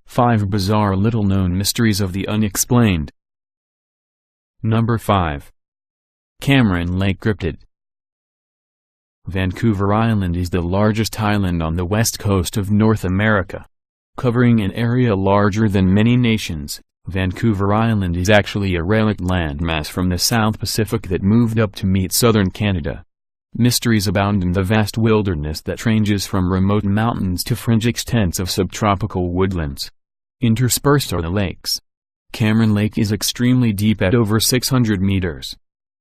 Five bizarre little-known mysteries of the unexplained. Number 5. Cameron Lake Cryptid. Vancouver Island is the largest island on the west coast of North America. Covering an area larger than many nations, Vancouver Island is actually a relict landmass from the South Pacific that moved up to meet southern Canada. Mysteries abound in the vast wilderness that ranges from remote mountains to fringe extents of subtropical woodlands. Interspersed are the lakes. Cameron Lake is extremely deep at over 600 meters.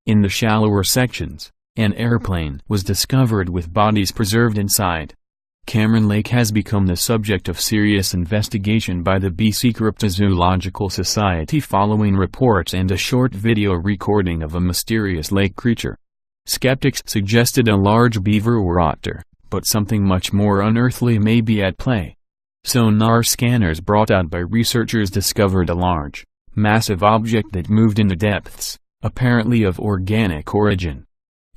In the shallower sections, an airplane was discovered with bodies preserved inside. Cameron Lake has become the subject of serious investigation by the BC Cryptozoological Society following reports and a short video recording of a mysterious lake creature. Skeptics suggested a large beaver or otter, but something much more unearthly may be at play. Sonar scanners brought out by researchers discovered a large, massive object that moved in the depths, apparently of organic origin.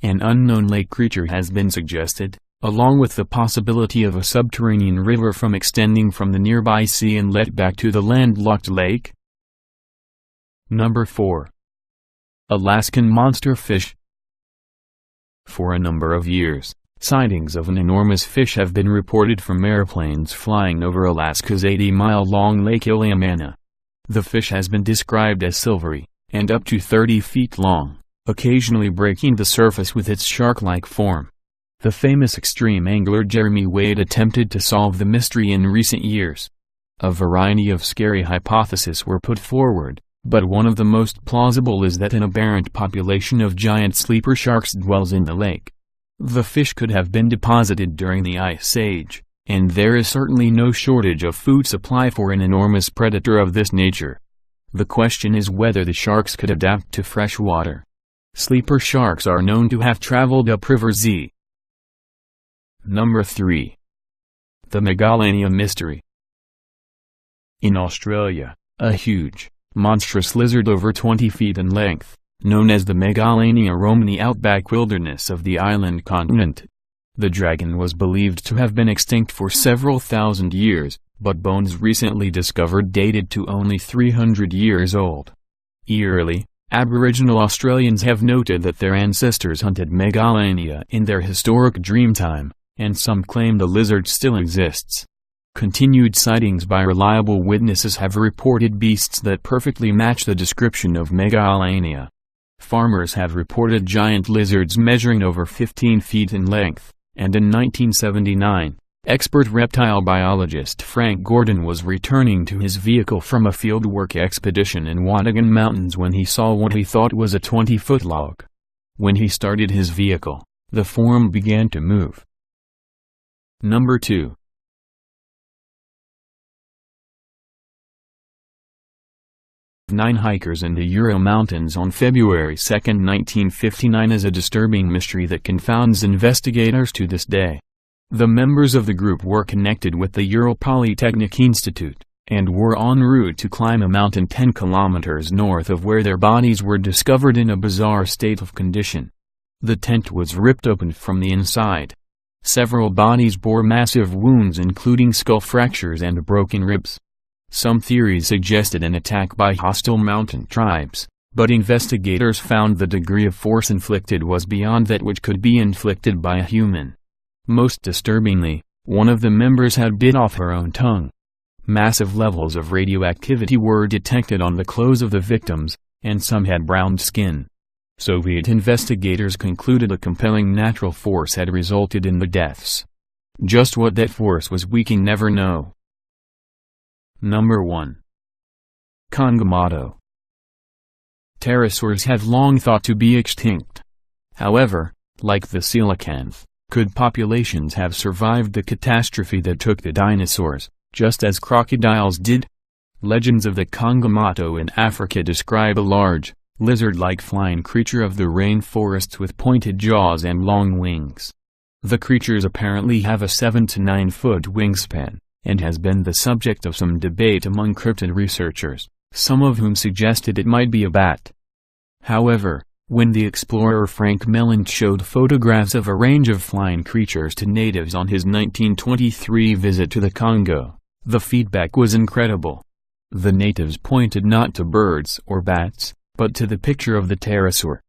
An unknown lake creature has been suggested, along with the possibility of a subterranean river extending from the nearby sea and let back to the landlocked lake. Number 4. Alaskan monster fish. For a number of years, sightings of an enormous fish have been reported from airplanes flying over Alaska's 80-mile-long Lake Iliamna. The fish has been described as silvery, and up to 30 feet long, occasionally breaking the surface with its shark-like form. The famous extreme angler Jeremy Wade attempted to solve the mystery in recent years. A variety of scary hypotheses were put forward, but one of the most plausible is that an aberrant population of giant sleeper sharks dwells in the lake. The fish could have been deposited during the Ice Age, and there is certainly no shortage of food supply for an enormous predator of this nature. The question is whether the sharks could adapt to fresh water. Sleeper sharks are known to have traveled upriver Z. Number 3. The Megalania Mystery. In Australia, a huge, monstrous lizard over 20 feet in length, known as the Megalania roamed the outback wilderness of the island continent. The dragon was believed to have been extinct for several thousand years, but bones recently discovered dated to only 300 years old. Eerily, Aboriginal Australians have noted that their ancestors hunted Megalania in their historic Dreamtime, and some claim the lizard still exists. Continued sightings by reliable witnesses have reported beasts that perfectly match the description of Megalania. Farmers have reported giant lizards measuring over 15 feet in length, and in 1979, expert reptile biologist Frank Gordon was returning to his vehicle from a fieldwork expedition in Watagan Mountains when he saw what he thought was a 20-foot log. When he started his vehicle, the form began to move. Number 2. 9 hikers in the Ural Mountains on February 2, 1959 is a disturbing mystery that confounds investigators to this day. The members of the group were connected with the Ural Polytechnic Institute, and were en route to climb a mountain 10 kilometers north of where their bodies were discovered in a bizarre state of condition. The tent was ripped open from the inside. Several bodies bore massive wounds including skull fractures and broken ribs. Some theories suggested an attack by hostile mountain tribes, but investigators found the degree of force inflicted was beyond that which could be inflicted by a human. Most disturbingly, one of the members had bit off her own tongue. Massive levels of radioactivity were detected on the clothes of the victims, and some had browned skin. Soviet investigators concluded a compelling natural force had resulted in the deaths. Just what that force was we can never know. Number 1. Congamato. Pterosaurs have long thought to be extinct. However, like the coelacanth, could populations have survived the catastrophe that took the dinosaurs, just as crocodiles did? Legends of the Congamato in Africa describe a large, lizard-like flying creature of the rainforests with pointed jaws and long wings. The creatures apparently have a 7 to 9 foot wingspan, and has been the subject of some debate among cryptid researchers, some of whom suggested it might be a bat. However, When the explorer Frank Melland showed photographs of a range of flying creatures to natives on his 1923 visit to the Congo, the feedback was incredible. The natives pointed not to birds or bats, but to the picture of the pterosaur.